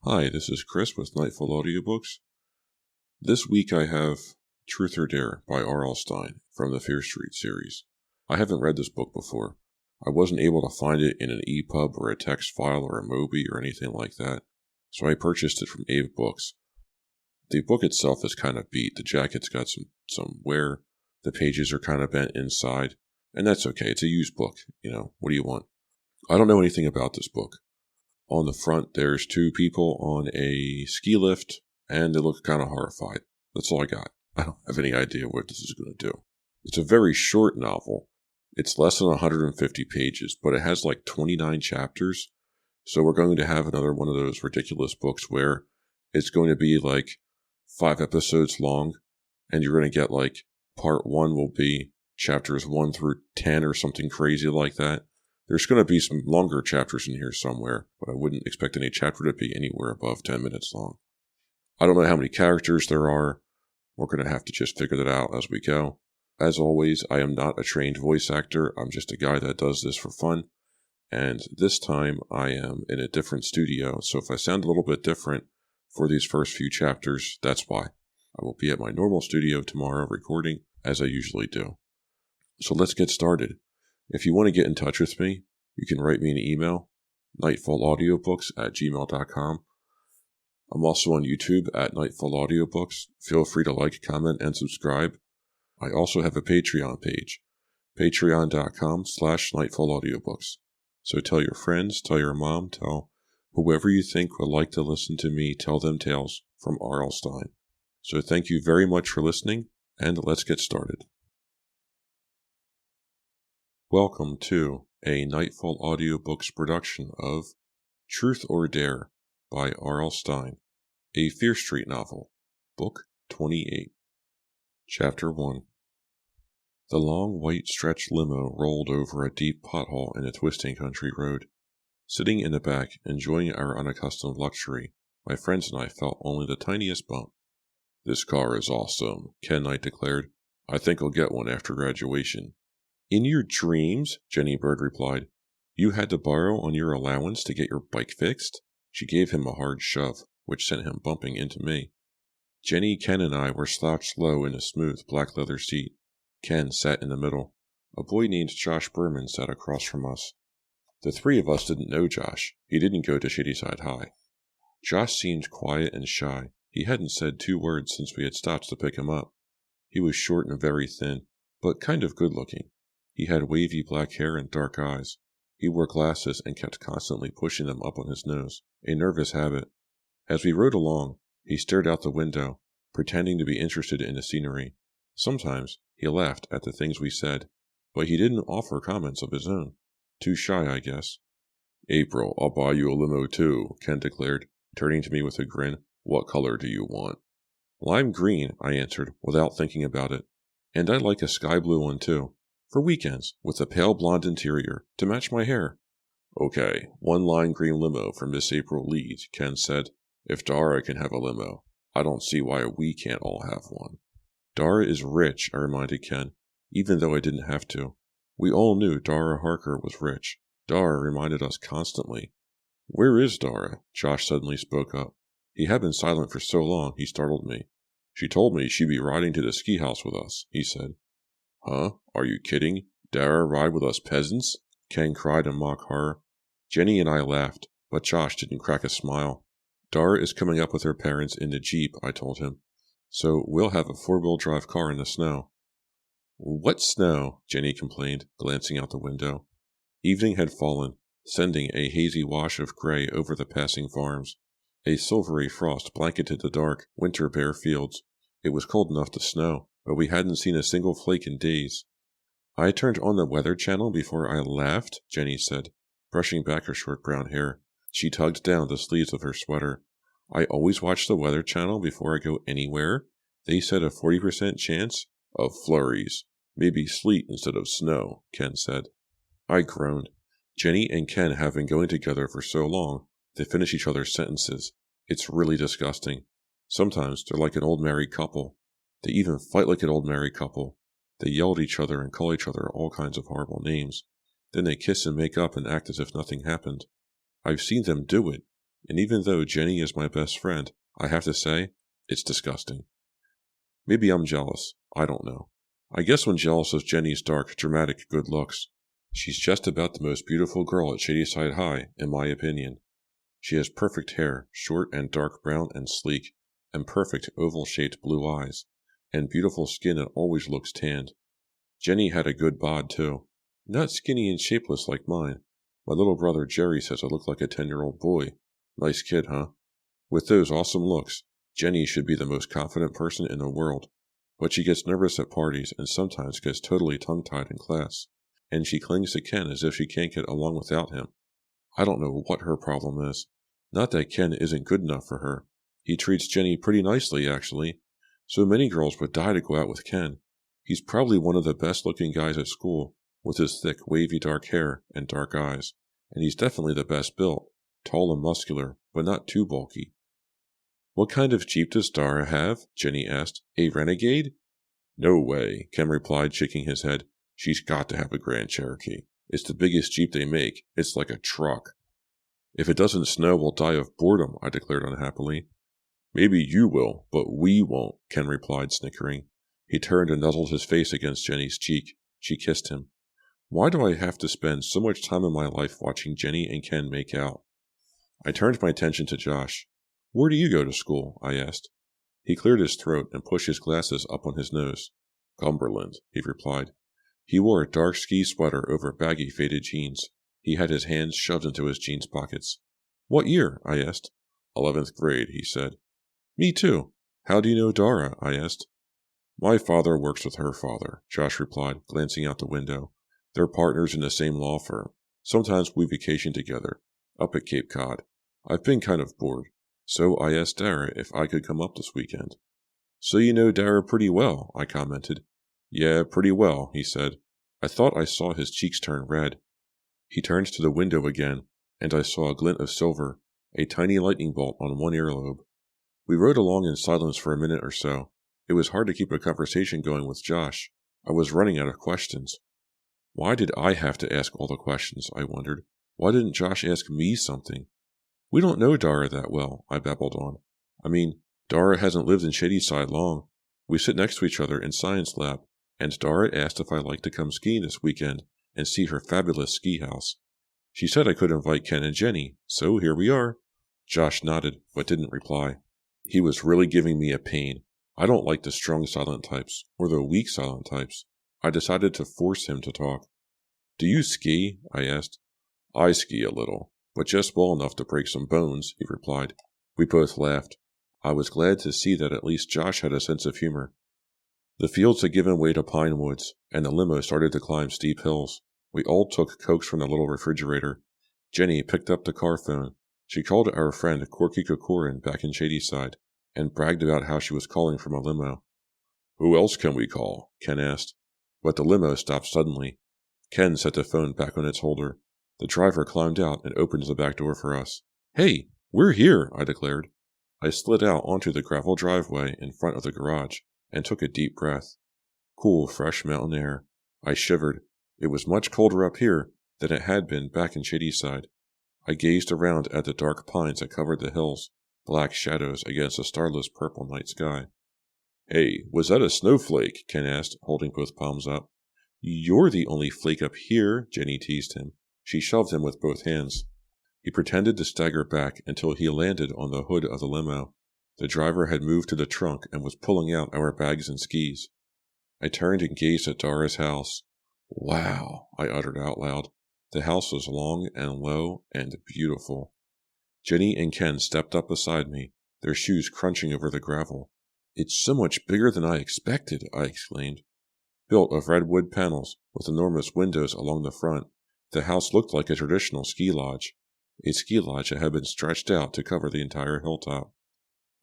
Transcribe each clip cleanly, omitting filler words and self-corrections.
Hi, this is Chris with Nightfall Audiobooks. This week I have Truth or Dare by R.L. Stine from the Fear Street series. I haven't read this book before. I wasn't able to find it in an EPUB or a text file or a Mobi or anything like that, so I purchased it from Ave Books. The book itself is kind of beat. The jacket's got some wear. The pages are kind of bent inside, and that's okay. It's a used book. What do you want? I don't know anything about this book. On the front, there's two people on a ski lift, and they look kind of horrified. That's all I got. I don't have any idea what this is going to do. It's a very short novel. It's less than 150 pages, but it has like 29 chapters. So we're going to have another one of those ridiculous books where it's going to be like 5 episodes long, and you're going to get like part 1 will be chapters 1 through 10 or something crazy like that. There's going to be some longer chapters in here somewhere, but I wouldn't expect any chapter to be anywhere above 10 minutes long. I don't know how many characters there are. We're going to have to just figure that out as we go. As always, I am not a trained voice actor. I'm just a guy that does this for fun. And this time I am in a different studio, so if I sound a little bit different for these first few chapters, that's why. I will be at my normal studio tomorrow recording, as I usually do. So let's get started. If you want to get in touch with me, you can write me an email, nightfallaudiobooks@gmail.com. I'm also on YouTube at Nightfall Audiobooks. Feel free to like, comment, and subscribe. I also have a Patreon page, patreon.com/nightfallaudiobooks. So tell your friends, tell your mom, tell whoever you think would like to listen to me tell them tales from R.L. Stine. So thank you very much for listening, and let's get started. Welcome to a Nightfall Audiobooks production of Truth or Dare by R.L. Stine, a Fear Street novel, Book 28. Chapter 1. The long white stretch limo rolled over a deep pothole in a twisting country road. Sitting in the back, enjoying our unaccustomed luxury, my friends and I felt only the tiniest bump. "This car is awesome," Ken Knight declared. "I think I'll get one after graduation." "In your dreams?" Jenny Bird replied. "You had to borrow on your allowance to get your bike fixed?" She gave him a hard shove, which sent him bumping into me. Jenny, Ken, and I were slouched low in a smooth black leather seat. Ken sat in the middle. A boy named Josh Berman sat across from us. The three of us didn't know Josh. He didn't go to Shadyside High. Josh seemed quiet and shy. He hadn't said 2 words since we had stopped to pick him up. He was short and very thin, but kind of good-looking. He had wavy black hair and dark eyes. He wore glasses and kept constantly pushing them up on his nose, a nervous habit. As we rode along, he stared out the window, pretending to be interested in the scenery. Sometimes he laughed at the things we said, but he didn't offer comments of his own. Too shy, I guess. "April, I'll buy you a limo too," Ken declared, turning to me with a grin. "What color do you want?" "Lime green," I answered, without thinking about it. "And I'd like a sky blue one too. For weekends, with a pale blonde interior, to match my hair." "Okay, 1 lime green limo for Miss April Leeds," Ken said. "If Dara can have a limo, I don't see why we can't all have one." "Dara is rich," I reminded Ken, even though I didn't have to. We all knew Dara Harker was rich. Dara reminded us constantly. "Where is Dara?" Josh suddenly spoke up. He had been silent for so long, he startled me. "She told me she'd be riding to the ski house with us," he said. "Huh? Are you kidding? Dara ride with us peasants?" Ken cried in mock horror. Jenny and I laughed, but Josh didn't crack a smile. "Dara is coming up with her parents in the Jeep," I told him. "So we'll have a 4-wheel drive car in the snow." "What snow?" Jenny complained, glancing out the window. Evening had fallen, sending a hazy wash of gray over the passing farms. A silvery frost blanketed the dark, winter-bare fields. It was cold enough to snow, but we hadn't seen a single flake in days. "I turned on the Weather Channel before I left," Jenny said, brushing back her short brown hair. She tugged down the sleeves of her sweater. "I always watch the Weather Channel before I go anywhere. They said a 40% chance of flurries. Maybe sleet instead of snow," Ken said. I groaned. Jenny and Ken have been going together for so long, they finish each other's sentences. It's really disgusting. Sometimes they're like an old married couple. They even fight like an old married couple. They yell at each other and call each other all kinds of horrible names. Then they kiss and make up and act as if nothing happened. I've seen them do it. and even though Jenny is my best friend, I have to say, it's disgusting. Maybe I'm jealous. I don't know. I guess I'm jealous of Jenny's dark, dramatic good looks. She's just about the most beautiful girl at Shadyside High, in my opinion. She has perfect hair, short and dark brown and sleek, and perfect oval-shaped blue eyes, and beautiful skin that always looks tanned. Jenny had a good bod, too. Not skinny and shapeless like mine. My little brother Jerry says I look like a 10-year-old boy. Nice kid, huh? With those awesome looks, Jenny should be the most confident person in the world. But she gets nervous at parties and sometimes gets totally tongue-tied in class. And she clings to Ken as if she can't get along without him. I don't know what her problem is. Not that Ken isn't good enough for her. He treats Jenny pretty nicely, actually. So many girls would die to go out with Ken. He's probably one of the best-looking guys at school, with his thick, wavy dark hair and dark eyes. And he's definitely the best built, tall and muscular, but not too bulky. What kind of Jeep does Dara have? Jenny asked. A Renegade? No way, Ken replied, shaking his head. She's got to have a Grand Cherokee. It's the biggest Jeep they make. It's like a truck. If it doesn't snow, we'll die of boredom, I declared unhappily. Maybe you will, but we won't, Ken replied, snickering. He turned and nuzzled his face against Jenny's cheek. She kissed him. Why do I have to spend so much time in my life watching Jenny and Ken make out? I turned my attention to Josh. Where do you go to school? I asked. He cleared his throat and pushed his glasses up on his nose. Cumberland, he replied. He wore a dark ski sweater over baggy faded jeans. He had his hands shoved into his jeans pockets. What year? I asked. 11th grade, he said. Me too. How do you know Dara? I asked. My father works with her father, Josh replied, glancing out the window. They're partners in the same law firm. Sometimes we vacation together, up at Cape Cod. I've been kind of bored, so I asked Dara if I could come up this weekend. So you know Dara pretty well, I commented. Yeah, pretty well, he said. I thought I saw his cheeks turn red. He turned to the window again, and I saw a glint of silver, a tiny lightning bolt on one earlobe. We rode along in silence for a minute or so. It was hard to keep a conversation going with Josh. I was running out of questions. Why did I have to ask all the questions, I wondered. Why didn't Josh ask me something? We don't know Dara that well, I babbled on. I mean, Dara hasn't lived in Shadyside long. We sit next to each other in science lab, and Dara asked if I'd like to come skiing this weekend and see her fabulous ski house. She said I could invite Ken and Jenny, so here we are. Josh nodded, but didn't reply. He was really giving me a pain. I don't like the strong silent types, or the weak silent types. I decided to force him to talk. Do you ski? I asked. I ski a little, but just well enough to break some bones, he replied. We both laughed. I was glad to see that at least Josh had a sense of humor. The fields had given way to pine woods, and the limo started to climb steep hills. We all took Cokes from the little refrigerator. Jenny picked up the car phone. She called our friend Corky Kokorin back in Shadyside, and bragged about how she was calling from a limo. Who else can we call? Ken asked. But the limo stopped suddenly. Ken set the phone back on its holder. The driver climbed out and opened the back door for us. Hey, we're here, I declared. I slid out onto the gravel driveway in front of the garage and took a deep breath. Cool, fresh mountain air. I shivered. It was much colder up here than it had been back in Shadyside. I gazed around at the dark pines that covered the hills, black shadows against a starless purple night sky. Hey, was that a snowflake? Ken asked, holding both palms up. You're the only flake up here, Jenny teased him. She shoved him with both hands. He pretended to stagger back until he landed on the hood of the limo. The driver had moved to the trunk and was pulling out our bags and skis. I turned and gazed at Dara's house. Wow, I uttered out loud. The house was long and low and beautiful. Jenny and Ken stepped up beside me, their shoes crunching over the gravel. It's so much bigger than I expected, I exclaimed. Built of redwood panels with enormous windows along the front, the house looked like a traditional ski lodge. A ski lodge that had been stretched out to cover the entire hilltop.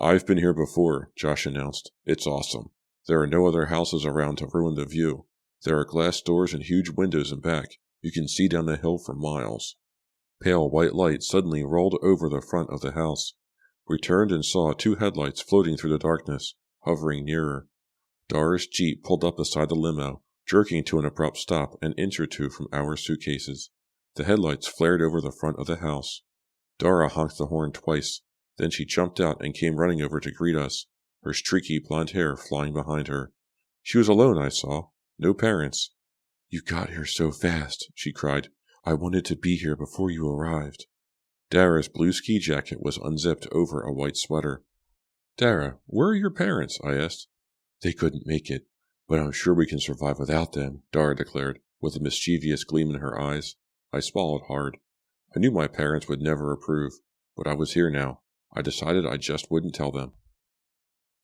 I've been here before, Josh announced. It's awesome. There are no other houses around to ruin the view. There are glass doors and huge windows in back. You can see down the hill for miles. Pale white light suddenly rolled over the front of the house. We turned and saw 2 headlights floating through the darkness, hovering nearer. Dara's Jeep pulled up beside the limo, jerking to an abrupt stop an inch or two from our suitcases. The headlights flared over the front of the house. Dara honked the horn twice. Then she jumped out and came running over to greet us, her streaky blonde hair flying behind her. She was alone, I saw. No parents. You got here so fast, she cried. I wanted to be here before you arrived. Dara's blue ski jacket was unzipped over a white sweater. Dara, where are your parents? I asked. They couldn't make it, but I'm sure we can survive without them, Dara declared, with a mischievous gleam in her eyes. I swallowed hard. I knew my parents would never approve, but I was here now. I decided I just wouldn't tell them.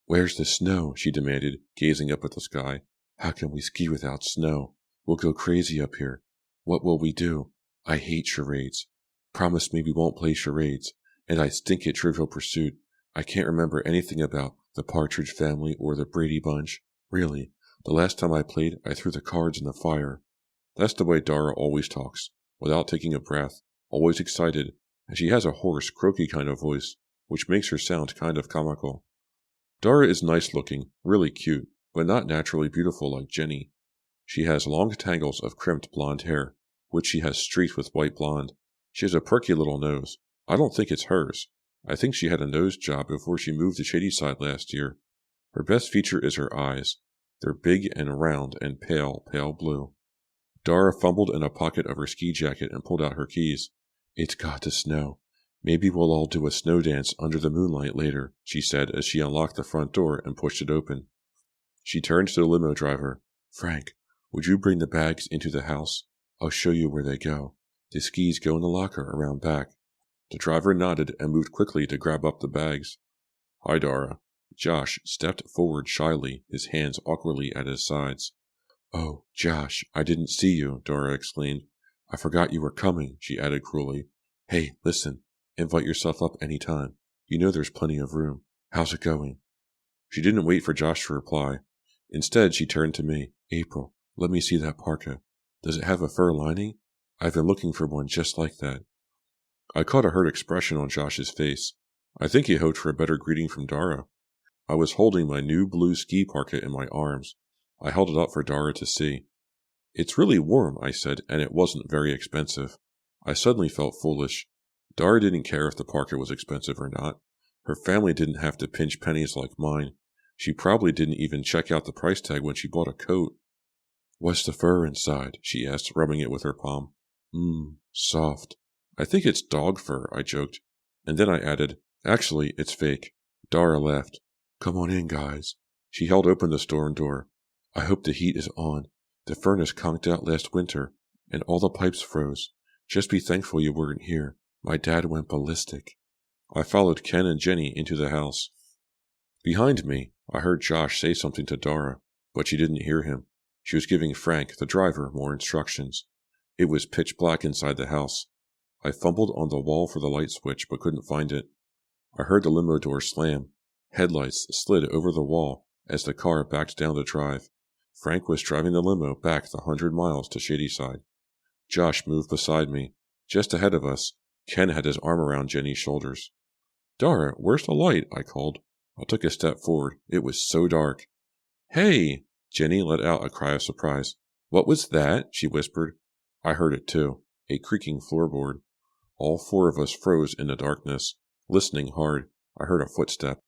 Where's the snow? She demanded, gazing up at the sky. How can we ski without snow? We'll go crazy up here. What will we do? I hate charades. Promise me we won't play charades, and I stink at Trivial Pursuit. I can't remember anything about the Partridge Family or the Brady Bunch. Really, the last time I played, I threw the cards in the fire. That's the way Dara always talks, without taking a breath, always excited, and she has a hoarse, croaky kind of voice, which makes her sound kind of comical. Dara is nice-looking, really cute, but not naturally beautiful like Jenny. She has long tangles of crimped blonde hair, which she has streaked with white blonde. She has a perky little nose. I don't think it's hers. I think she had a nose job before she moved to Shadyside last year. Her best feature is her eyes. They're big and round and pale, pale blue. Dara fumbled in a pocket of her ski jacket and pulled out her keys. It's got to snow. Maybe we'll all do a snow dance under the moonlight later, she said as she unlocked the front door and pushed it open. She turned to the limo driver. Frank, would you bring the bags into the house? I'll show you where they go. The skis go in the locker around back. The driver nodded and moved quickly to grab up the bags. Hi, Dara. Josh stepped forward shyly, his hands awkwardly at his sides. Oh, Josh, I didn't see you, Dara exclaimed. I forgot you were coming, she added cruelly. Hey, listen, invite yourself up any time. You know there's plenty of room. How's it going? She didn't wait for Josh to reply. Instead, she turned to me. April, let me see that parka. Does it have a fur lining? I've been looking for one just like that. I caught a hurt expression on Josh's face. I think he hoped for a better greeting from Dara. I was holding my new blue ski parka in my arms. I held it up for Dara to see. It's really warm, I said, and it wasn't very expensive. I suddenly felt foolish. Dara didn't care if the parka was expensive or not. Her family didn't have to pinch pennies like mine. She probably didn't even check out the price tag when she bought a coat. What's the fur inside? She asked, rubbing it with her palm. Soft. I think it's dog fur, I joked. And then I added, actually, it's fake. Dara laughed. Come on in, guys. She held open the storm door. I hope the heat is on. The furnace conked out last winter, and all the pipes froze. Just be thankful you weren't here. My dad went ballistic. I followed Ken and Jenny into the house. Behind me, I heard Josh say something to Dara, but she didn't hear him. She was giving Frank, the driver, more instructions. It was pitch black inside the house. I fumbled on the wall for the light switch, but couldn't find it. I heard the limo door slam. Headlights slid over the wall as the car backed down the drive. Frank was driving the limo back the 100 miles to Shadyside. Josh moved beside me. Just ahead of us, Ken had his arm around Jenny's shoulders. Dara, where's the light? I called. I took a step forward. It was so dark. Hey! Jenny let out a cry of surprise. What was that? She whispered. I heard it too. A creaking floorboard. All four of us froze in the darkness, listening hard. I heard a footstep.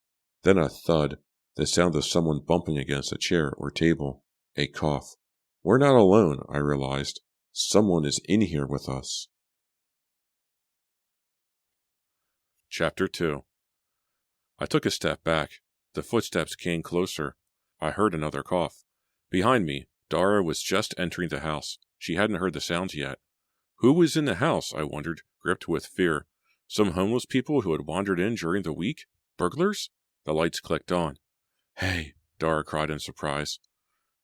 Then a thud, the sound of someone bumping against a chair or table. A cough. We're not alone, I realized. Someone is in here with us. Chapter 2. I took a step back. The footsteps came closer. I heard another cough. Behind me, Dara was just entering the house. She hadn't heard the sounds yet. Who was in the house, I wondered, gripped with fear. Some homeless people who had wandered in during the week? Burglars? The lights clicked on. Hey, Dara cried in surprise.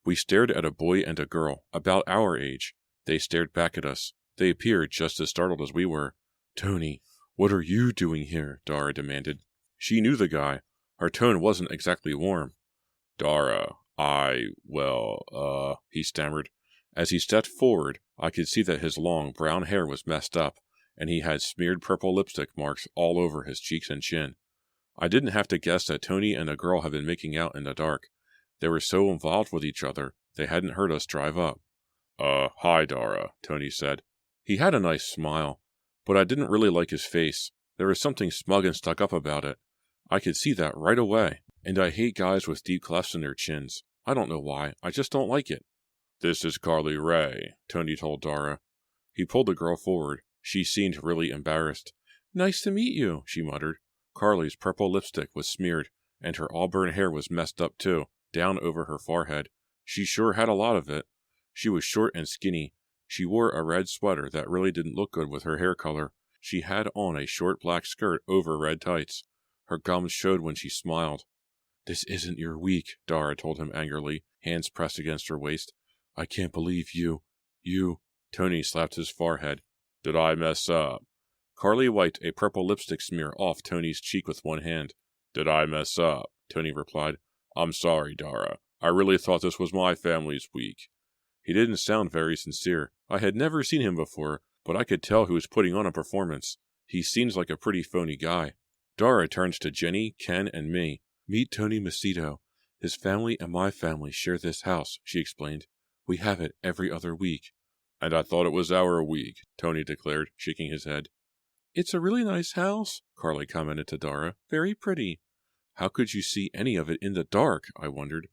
We stared at a boy and a girl, about our age. They stared back at us. They appeared just as startled as we were. Tony, what are you doing here? Dara demanded. She knew the guy. Her tone wasn't exactly warm. Dara, he stammered. As he stepped forward, I could see that his long brown hair was messed up, and he had smeared purple lipstick marks all over his cheeks and chin. I didn't have to guess that Tony and a girl had been making out in the dark. They were so involved with each other, they hadn't heard us drive up. Hi, Dara, Tony said. He had a nice smile, but I didn't really like his face. There was something smug and stuck up about it. I could see that right away, and I hate guys with deep clefts in their chins. I don't know why, I just don't like it. This is Carly Ray, Tony told Dara. He pulled the girl forward. She seemed really embarrassed. Nice to meet you, she muttered. Carly's purple lipstick was smeared, and her auburn hair was messed up too, down over her forehead. She sure had a lot of it. She was short and skinny. She wore a red sweater that really didn't look good with her hair color. She had on a short black skirt over red tights. Her gums showed when she smiled. This isn't your week, Dara told him angrily, hands pressed against her waist. I can't believe you. Tony slapped his forehead. Did I mess up? Carly wiped a purple lipstick smear off Tony's cheek with one hand. Did I mess up? Tony replied. I'm sorry, Dara. I really thought this was my family's week. He didn't sound very sincere. I had never seen him before, but I could tell he was putting on a performance. He seems like a pretty phony guy. Dara turned to Jenny, Ken, and me. Meet Tony Macedo. His family and my family share this house, she explained. We have it every other week. And I thought it was our week, Tony declared, shaking his head. It's a really nice house, Carly commented to Dara. Very pretty. How could you see any of it in the dark? I wondered.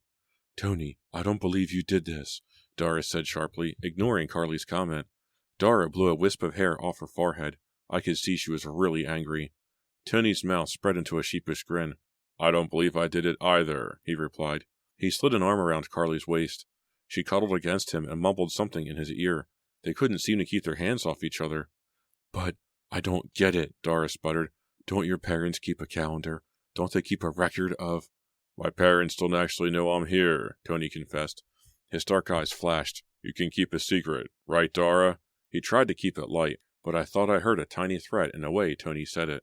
Tony, I don't believe you did this, Dara said sharply, ignoring Carly's comment. Dara blew a wisp of hair off her forehead. I could see she was really angry. Tony's mouth spread into a sheepish grin. I don't believe I did it either, he replied. He slid an arm around Carly's waist. She cuddled against him and mumbled something in his ear. They couldn't seem to keep their hands off each other. But I don't get it, Dara sputtered. Don't your parents keep a calendar? Don't they keep a record of... My parents don't actually know I'm here, Tony confessed. His dark eyes flashed. You can keep a secret, right, Dara? He tried to keep it light, but I thought I heard a tiny threat in the way Tony said it.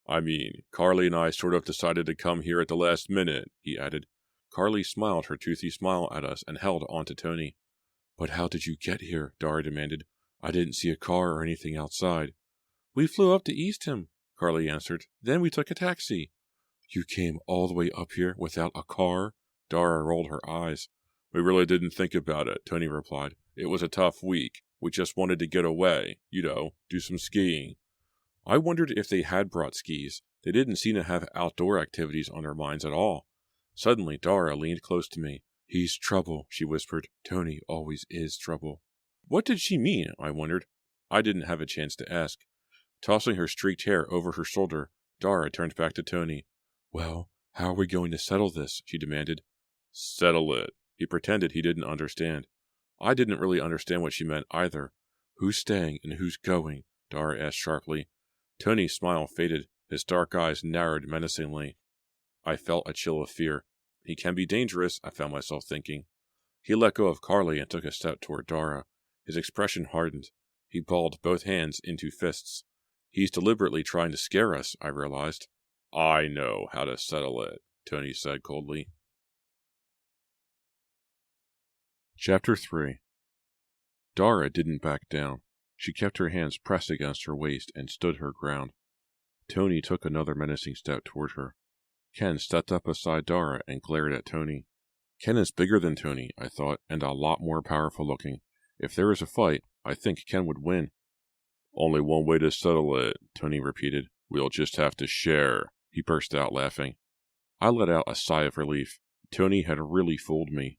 I mean, Carly and I sort of decided to come here at the last minute, he added. Carly smiled her toothy smile at us and held on to Tony. But how did you get here? Dara demanded. I didn't see a car or anything outside. We flew up to Eastham, Carly answered. Then we took a taxi. You came all the way up here without a car? Dara rolled her eyes. We really didn't think about it, Tony replied. It was a tough week. We just wanted to get away, do some skiing. I wondered if they had brought skis. They didn't seem to have outdoor activities on their minds at all. Suddenly, Dara leaned close to me. He's trouble, she whispered. Tony always is trouble. What did she mean? I wondered. I didn't have a chance to ask. Tossing her streaked hair over her shoulder, Dara turned back to Tony. Well, how are we going to settle this? She demanded. Settle it. He pretended he didn't understand. I didn't really understand what she meant either. Who's staying and who's going? Dara asked sharply. Tony's smile faded. His dark eyes narrowed menacingly. I felt a chill of fear. He can be dangerous, I found myself thinking. He let go of Carly and took a step toward Dara. His expression hardened. He balled both hands into fists. He's deliberately trying to scare us, I realized. I know how to settle it, Tony said coldly. Chapter 3. Dara didn't back down. She kept her hands pressed against her waist and stood her ground. Tony took another menacing step toward her. Ken stepped up beside Dara and glared at Tony. Ken is bigger than Tony, I thought, and a lot more powerful looking. If there was a fight, I think Ken would win. Only one way to settle it, Tony repeated. We'll just have to share. He burst out laughing. I let out a sigh of relief. Tony had really fooled me.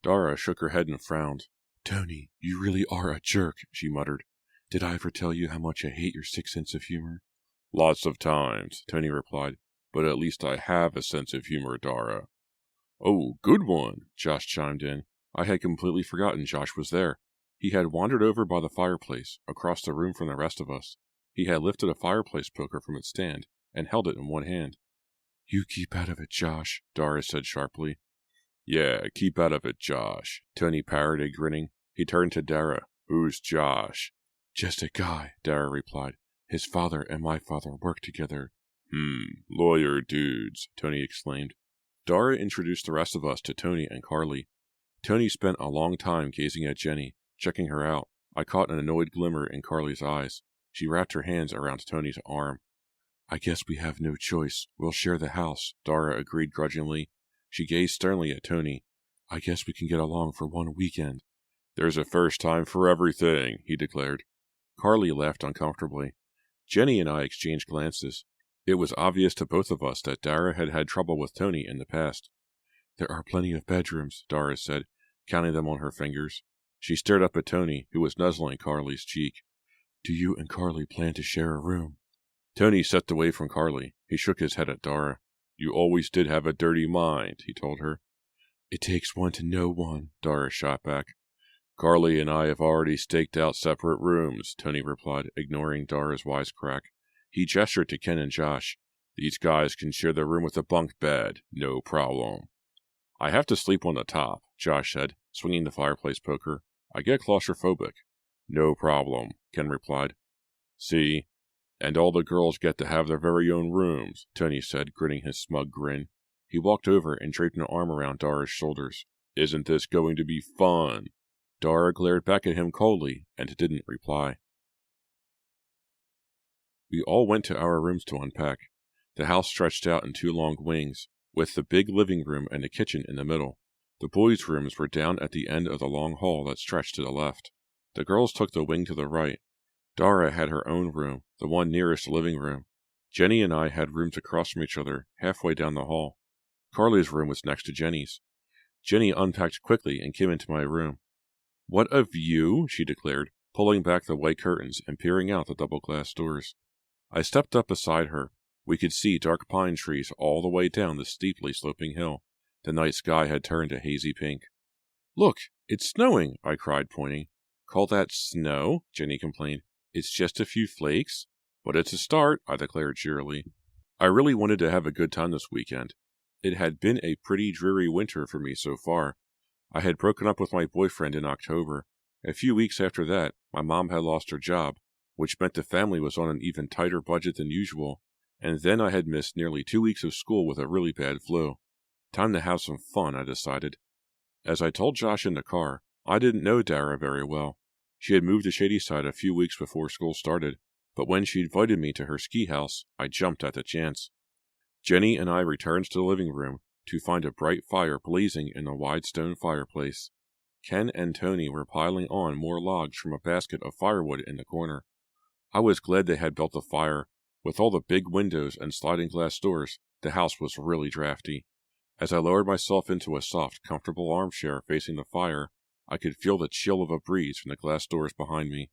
Dara shook her head and frowned. Tony, you really are a jerk, she muttered. Did I ever tell you how much I hate your sick sense of humor? Lots of times, Tony replied. But at least I have a sense of humor, Dara. Oh, good one, Josh chimed in. I had completely forgotten Josh was there. He had wandered over by the fireplace, across the room from the rest of us. He had lifted a fireplace poker from its stand and held it in one hand. You keep out of it, Josh, Dara said sharply. Yeah, keep out of it, Josh, Tony parroted, grinning. He turned to Dara. Who's Josh? Just a guy, Dara replied. His father and my father work together. Lawyer dudes, Tony exclaimed. Dara introduced the rest of us to Tony and Carly. Tony spent a long time gazing at Jenny, checking her out. I caught an annoyed glimmer in Carly's eyes. She wrapped her hands around Tony's arm. I guess we have no choice. We'll share the house, Dara agreed grudgingly. She gazed sternly at Tony. I guess we can get along for one weekend. There's a first time for everything, he declared. Carly laughed uncomfortably. Jenny and I exchanged glances. It was obvious to both of us that Dara had had trouble with Tony in the past. "There are plenty of bedrooms," Dara said, counting them on her fingers. She stared up at Tony, who was nuzzling Carly's cheek. "Do you and Carly plan to share a room?" Tony stepped away from Carly. He shook his head at Dara. "You always did have a dirty mind," he told her. "It takes one to know one," Dara shot back. "Carly and I have already staked out separate rooms," Tony replied, ignoring Dara's wisecrack. He gestured to Ken and Josh. "These guys can share the room with a bunk bed. No problem." "I have to sleep on the top," Josh said, swinging the fireplace poker. "I get claustrophobic." "No problem," Ken replied. "See? And all the girls get to have their very own rooms," Tony said, grinning his smug grin. He walked over and draped an arm around Dara's shoulders. "Isn't this going to be fun?" Dara glared back at him coldly and didn't reply. We all went to our rooms to unpack. The house stretched out in 2 long wings, with the big living room and the kitchen in the middle. The boys' rooms were down at the end of the long hall that stretched to the left. The girls took the wing to the right. Dara had her own room, the one nearest the living room. Jenny and I had rooms across from each other, halfway down the hall. Carly's room was next to Jenny's. Jenny unpacked quickly and came into my room. "What a view!" she declared, pulling back the white curtains and peering out the double-glass doors. I stepped up beside her. We could see dark pine trees all the way down the steeply sloping hill. The night sky had turned a hazy pink. "Look, it's snowing!" I cried, pointing. "Call that snow?" Jenny complained. "It's just a few flakes." "But it's a start," I declared cheerily. I really wanted to have a good time this weekend. It had been a pretty dreary winter for me so far. I had broken up with my boyfriend in October. A few weeks after that, my mom had lost her job, which meant the family was on an even tighter budget than usual, and then I had missed nearly 2 weeks of school with a really bad flu. Time to have some fun, I decided. As I told Josh in the car, I didn't know Dara very well. She had moved to Shadyside a few weeks before school started, but when she invited me to her ski house, I jumped at the chance. Jenny and I returned to the living room to find a bright fire blazing in a wide stone fireplace. Ken and Tony were piling on more logs from a basket of firewood in the corner. I was glad they had built a fire. With all the big windows and sliding glass doors, the house was really drafty. As I lowered myself into a soft, comfortable armchair facing the fire, I could feel the chill of a breeze from the glass doors behind me.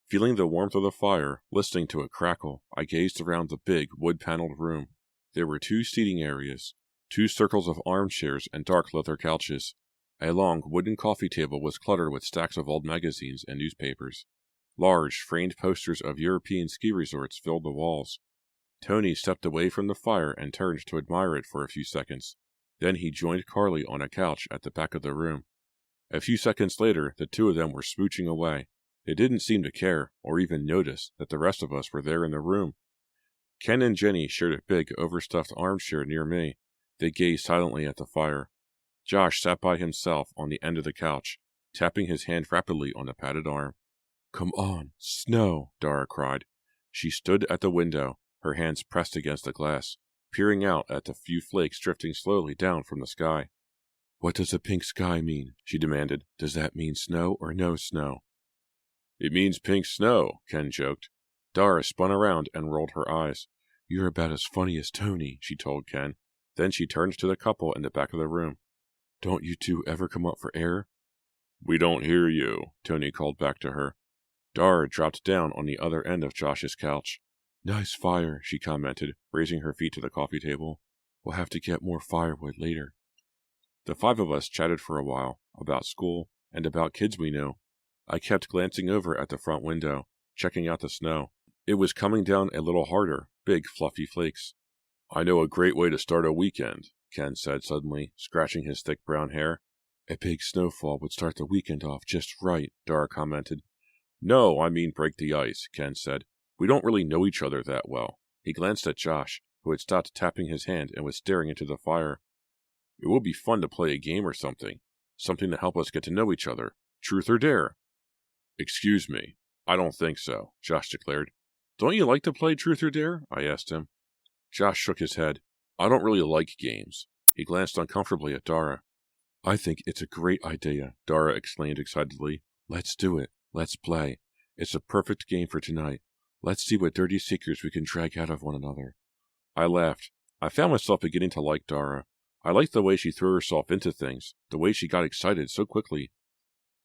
Feeling the warmth of the fire, listening to it crackle, I gazed around the big, wood-paneled room. There were 2 seating areas, 2 circles of armchairs and dark leather couches. A long wooden coffee table was cluttered with stacks of old magazines and newspapers. Large, framed posters of European ski resorts filled the walls. Tony stepped away from the fire and turned to admire it for a few seconds. Then he joined Carly on a couch at the back of the room. A few seconds later, the 2 of them were smooching away. They didn't seem to care, or even notice, that the rest of us were there in the room. Ken and Jenny shared a big, overstuffed armchair near me. They gazed silently at the fire. Josh sat by himself on the end of the couch, tapping his hand rapidly on the padded arm. "Come on, snow!" Dara cried. She stood at the window, her hands pressed against the glass, peering out at the few flakes drifting slowly down from the sky. "What does a pink sky mean?" she demanded. "Does that mean snow or no snow?" "It means pink snow," Ken joked. Dara spun around and rolled her eyes. "You're about as funny as Tony," she told Ken. Then she turned to the couple in the back of the room. "Don't you 2 ever come up for air?" "We don't hear you," Tony called back to her. Dara dropped down on the other end of Josh's couch. "Nice fire," she commented, raising her feet to the coffee table. "We'll have to get more firewood later." The 5 of us chatted for a while, about school, and about kids we knew. I kept glancing over at the front window, checking out the snow. It was coming down a little harder, big fluffy flakes. "I know a great way to start a weekend," Ken said suddenly, scratching his thick brown hair. "A big snowfall would start the weekend off just right," Dara commented. "No, I mean break the ice," Ken said. "We don't really know each other that well." He glanced at Josh, who had stopped tapping his hand and was staring into the fire. "It would be fun to play a game or something. Something to help us get to know each other. Truth or dare?" "Excuse me, I don't think so," Josh declared. "Don't you like to play Truth or Dare?" I asked him. Josh shook his head. "I don't really like games." He glanced uncomfortably at Dara. "I think it's a great idea," Dara exclaimed excitedly. "Let's do it. Let's play. It's a perfect game for tonight. Let's see what dirty secrets we can drag out of one another. I laughed. I found myself beginning to like Dara. I liked the way she threw herself into things, the way she got excited so quickly.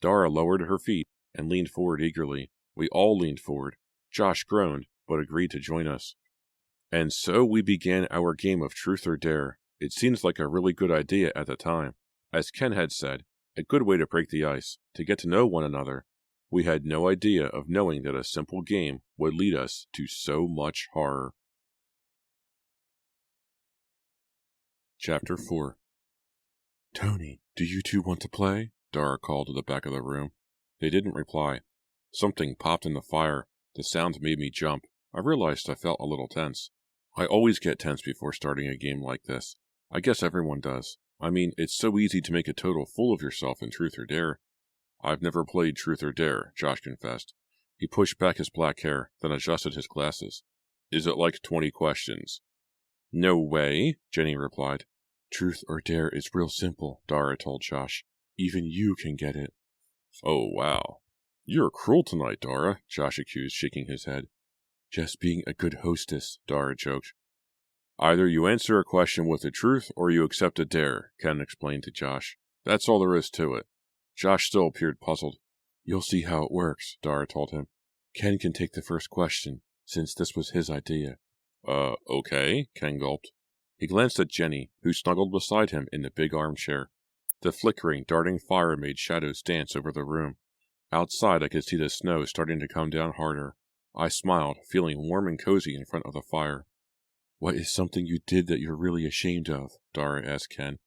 Dara lowered her feet and leaned forward eagerly. We all leaned forward. Josh groaned, but agreed to join us. And so we began our game of Truth or Dare. It seems like a really good idea at the time. As Ken had said, a good way to break the ice, to get to know one another. We had no idea of knowing that a simple game would lead us to so much horror. Chapter 4. Tony, do you two want to play? Dara called to the back of the room. They didn't reply. Something popped in the fire. The sound made me jump. I realized I felt a little tense. I always get tense before starting a game like this. I guess everyone does. I mean, it's so easy to make a total fool of yourself in Truth or Dare. I've never played Truth or Dare, Josh confessed. He pushed back his black hair, then adjusted his glasses. Is it like 20 questions? No way, Jenny replied. Truth or Dare is real simple, Dara told Josh. Even you can get it. Oh, wow. You're cruel tonight, Dara, Josh accused, shaking his head. Just being a good hostess, Dara joked. Either you answer a question with the truth or you accept a dare, Ken explained to Josh. That's all there is to it. Josh still appeared puzzled. You'll see how it works, Dara told him. Ken can take the first question, since this was his idea. Okay, Ken gulped. He glanced at Jenny, who snuggled beside him in the big armchair. The flickering, darting fire made shadows dance over the room. Outside I could see the snow starting to come down harder. I smiled, feeling warm and cozy in front of the fire. What is something you did that you're really ashamed of? Dara asked Ken.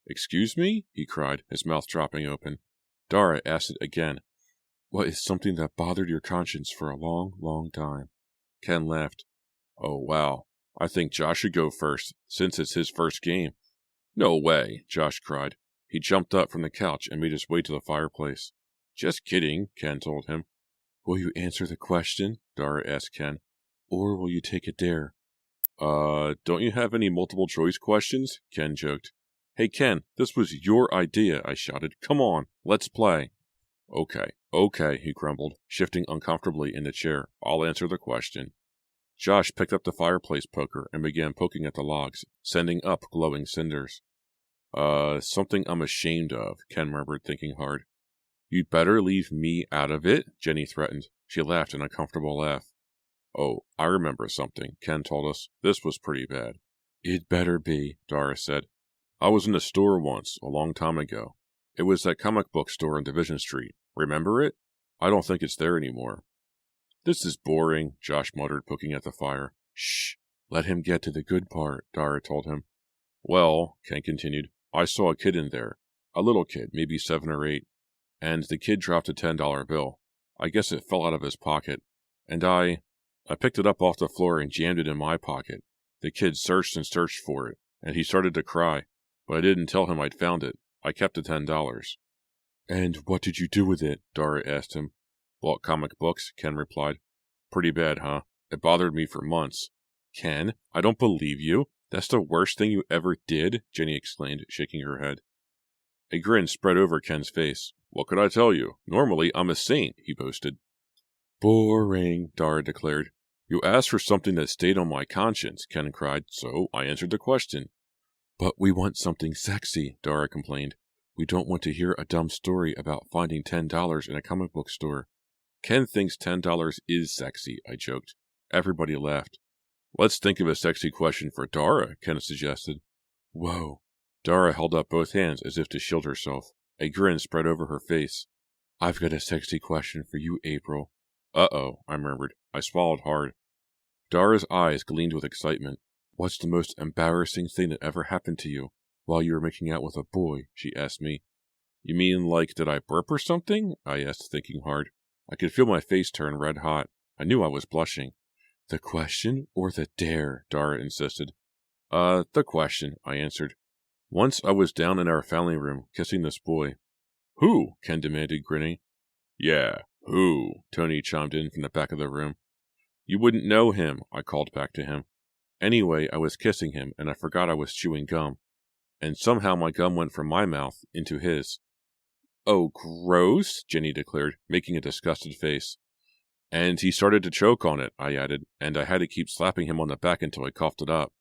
Excuse me? He cried, his mouth dropping open. Dara asked it again. What is something that bothered your conscience for a long, long time? Ken laughed. Oh, wow. I think Josh should go first, since it's his first game. No way, Josh cried. He jumped up from the couch and made his way to the fireplace. Just kidding, Ken told him. Will you answer the question? Dara asked Ken. Or will you take a dare? Don't you have any multiple choice questions? Ken joked. Hey Ken, this was your idea, I shouted. Come on, let's play. Okay, he grumbled, shifting uncomfortably in the chair. I'll answer the question. Josh picked up the fireplace poker and began poking at the logs, sending up glowing cinders. Something I'm ashamed of, Ken murmured, thinking hard. You'd better leave me out of it, Jenny threatened. She laughed an uncomfortable laugh. Oh, I remember something, Ken told us. This was pretty bad. It better be, Dara said. I was in a store once, a long time ago. It was that comic book store on Division Street. Remember it? I don't think it's there anymore. This is boring, Josh muttered, poking at the fire. Shh, let him get to the good part, Dara told him. Well, Ken continued, I saw a kid in there. A little kid, maybe 7 or 8. And the kid dropped a $10 bill. I guess it fell out of his pocket. And I picked it up off the floor and jammed it in my pocket. The kid searched and searched for it, and he started to cry. But I didn't tell him I'd found it. I kept the $10. And what did you do with it? Dara asked him. Bought comic books, Ken replied. Pretty bad, huh? It bothered me for months. Ken, I don't believe you. That's the worst thing you ever did, Jenny exclaimed, shaking her head. A grin spread over Ken's face. What could I tell you? Normally, I'm a saint, he boasted. Boring, Dara declared. You asked for something that stayed on my conscience, Ken cried, so I answered the question. But we want something sexy, Dara complained. We don't want to hear a dumb story about finding $10 in a comic book store. Ken thinks $10 is sexy, I joked. Everybody laughed. Let's think of a sexy question for Dara, Ken suggested. Whoa. Dara held up both hands as if to shield herself. A grin spread over her face. I've got a sexy question for you, April. Uh-oh, I murmured. I swallowed hard. Dara's eyes gleamed with excitement. What's the most embarrassing thing that ever happened to you while you were making out with a boy? She asked me. You mean like, did I burp or something? I asked, thinking hard. I could feel my face turn red hot. I knew I was blushing. The question or the dare? Dara insisted. The question, I answered. Once I was down in our family room, kissing this boy. Who? Ken demanded, grinning. Yeah, who? Tony chimed in from the back of the room. You wouldn't know him, I called back to him. Anyway, I was kissing him, and I forgot I was chewing gum. And somehow my gum went from my mouth into his. Oh, gross, Jenny declared, making a disgusted face. And he started to choke on it, I added, and I had to keep slapping him on the back until I coughed it up.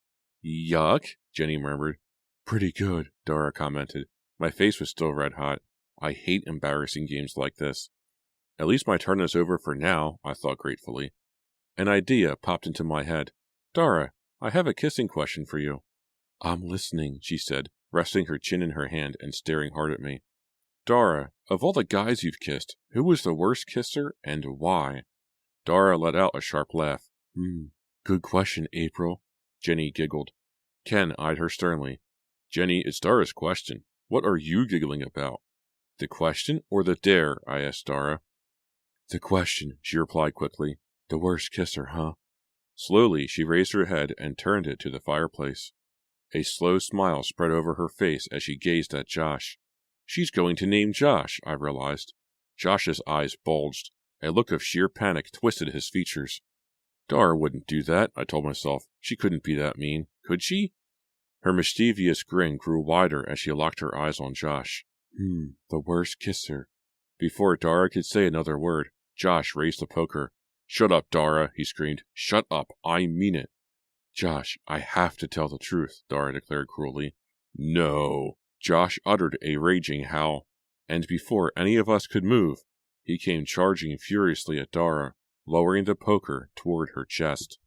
Yuck, Jenny murmured. Pretty good, Dara commented. My face was still red hot. I hate embarrassing games like this. At least my turn is over for now, I thought gratefully. An idea popped into my head. Dara, I have a kissing question for you. I'm listening, she said, resting her chin in her hand and staring hard at me. Dara, of all the guys you've kissed, who was the worst kisser and why? Dara let out a sharp laugh. Good question, April. Jenny giggled. Ken eyed her sternly. Jenny, it's Dara's question. What are you giggling about? The question or the dare? I asked Dara. The question, she replied quickly. The worst kisser, huh? Slowly, she raised her head and turned it to the fireplace. A slow smile spread over her face as she gazed at Josh. She's going to name Josh, I realized. Josh's eyes bulged. A look of sheer panic twisted his features. Dara wouldn't do that, I told myself. She couldn't be that mean, could she? Her mischievous grin grew wider as she locked her eyes on Josh. The worst kisser. Before Dara could say another word, Josh raised the poker. Shut up, Dara, he screamed. Shut up, I mean it. Josh, I have to tell the truth, Dara declared cruelly. No. Josh uttered a raging howl, and before any of us could move, he came charging furiously at Dara, lowering the poker toward her chest.